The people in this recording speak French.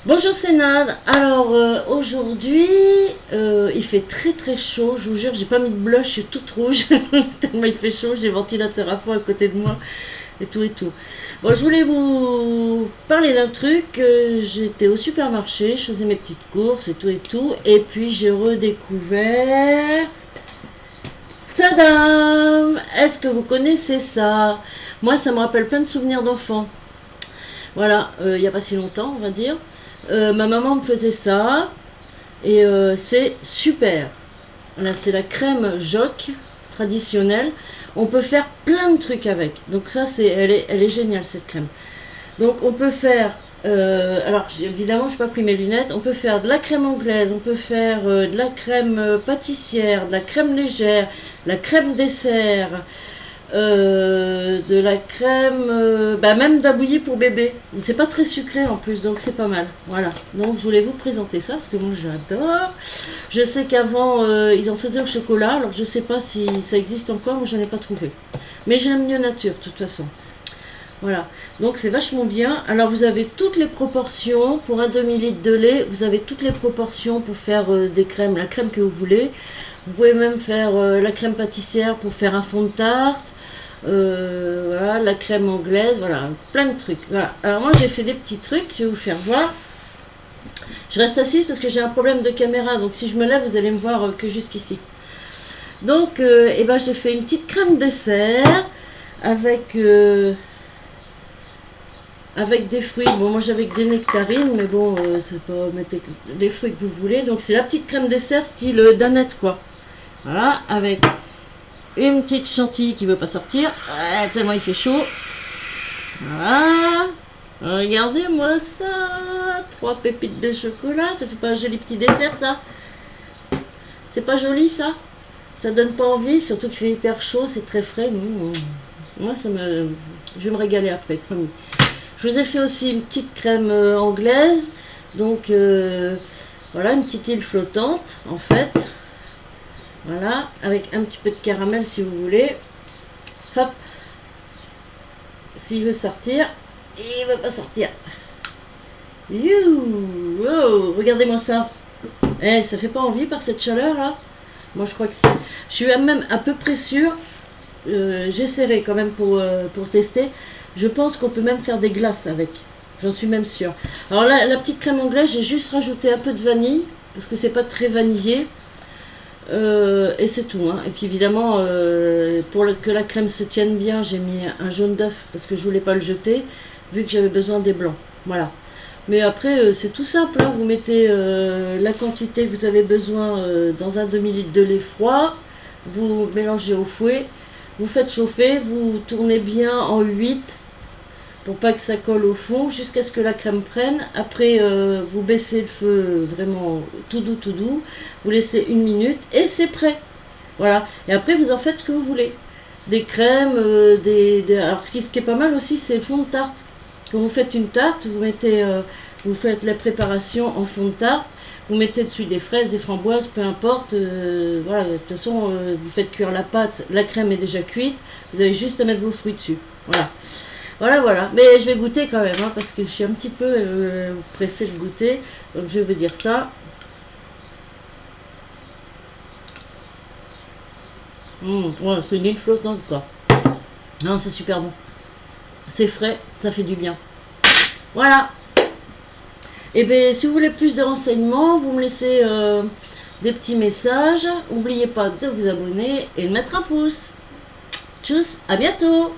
Bonjour c'est Nad. Alors aujourd'hui il fait très très chaud, je vous jure, j'ai pas mis de blush, je suis toute rouge tellement il fait chaud, j'ai le ventilateur à fond à côté de moi et tout et tout. Bon, je voulais vous parler d'un truc, j'étais au supermarché, je faisais mes petites courses et tout, et puis j'ai redécouvert... Tadam! Est-ce que vous connaissez ça? Moi ça me rappelle plein de souvenirs d'enfants. Voilà, il n'y a pas si longtemps on va dire. Ma maman me faisait ça et c'est super. Là, c'est la crème Joc traditionnelle. On peut faire plein de trucs avec. Donc ça, elle est géniale cette crème. Donc on peut faire, alors évidemment, je n'ai pas pris mes lunettes. On peut faire de la crème anglaise, on peut faire de la crème pâtissière, de la crème légère, la crème dessert. De la crème, même d'abouillie pour bébé. C'est pas très sucré en plus, donc c'est pas mal. Voilà. Donc je voulais vous présenter ça parce que moi j'adore. Je sais qu'avant ils en faisaient au chocolat, alors je sais pas si ça existe encore, moi j'en ai pas trouvé. Mais j'aime mieux nature de toute façon. Voilà. Donc c'est vachement bien. Alors vous avez toutes les proportions pour un demi-litre de lait. Vous avez toutes les proportions pour faire des crèmes, la crème que vous voulez. Vous pouvez même faire la crème pâtissière pour faire un fond de tarte. Voilà, la crème anglaise, voilà, plein de trucs. Voilà. Alors moi j'ai fait des petits trucs, je vais vous faire voir. Je reste assise parce que j'ai un problème de caméra, donc si je me lève, vous allez me voir que jusqu'ici. Donc, j'ai fait une petite crème dessert avec avec des fruits. Bon, moi j'avais que des nectarines, mais bon, c'est pas mettez les fruits que vous voulez. Donc c'est la petite crème dessert style danette quoi. Voilà, avec une petite chantilly qui veut pas sortir, tellement il fait chaud. Voilà. Regardez-moi ça. 3 pépites de chocolat. Ça fait pas un joli petit dessert ça? C'est pas joli ça? Ça donne pas envie, surtout qu'il fait hyper chaud, c'est très frais. Moi ça me... Je vais me régaler après, promis. Je vous ai fait aussi une petite crème anglaise. Donc voilà, une petite île flottante en fait. Voilà, avec un petit peu de caramel si vous voulez. Hop. S'il veut sortir, il veut pas sortir. You, wow, regardez-moi ça. Ça fait pas envie par cette chaleur là? Moi je crois que c'est... Je suis même à peu près sûre. J'essaierai quand même pour tester. Je pense qu'on peut même faire des glaces avec. J'en suis même sûre. Alors là, la petite crème anglaise, j'ai juste rajouté un peu de vanille. Parce que c'est pas très vanillé. Et c'est tout. Hein. Et puis évidemment, pour que la crème se tienne bien, j'ai mis un jaune d'œuf parce que je voulais pas le jeter, vu que j'avais besoin des blancs. Voilà. Mais après, c'est tout simple. Hein. Vous mettez la quantité que vous avez besoin dans un demi-litre de lait froid. Vous mélangez au fouet. Vous faites chauffer. Vous tournez bien en 8 pour pas que ça colle au fond jusqu'à ce que la crème prenne. Après vous baissez le feu vraiment tout doux tout doux, vous laissez 1 minute et c'est prêt. Voilà, et après vous en faites ce que vous voulez, des crèmes, alors ce qui est pas mal aussi c'est le fond de tarte. Quand vous faites une tarte, vous mettez vous faites la préparation en fond de tarte, vous mettez dessus des fraises, des framboises, peu importe, voilà, de toute façon vous faites cuire la pâte, la crème est déjà cuite, vous avez juste à mettre vos fruits dessus. Voilà. Voilà. Mais je vais goûter quand même, hein, parce que je suis un petit peu pressée de goûter. Donc je vais vous dire ça. Ouais, c'est une île flottante, quoi. Non, c'est super bon. C'est frais, ça fait du bien. Voilà. Et bien, si vous voulez plus de renseignements, vous me laissez des petits messages. N'oubliez pas de vous abonner et de mettre un pouce. Tchuss, à bientôt.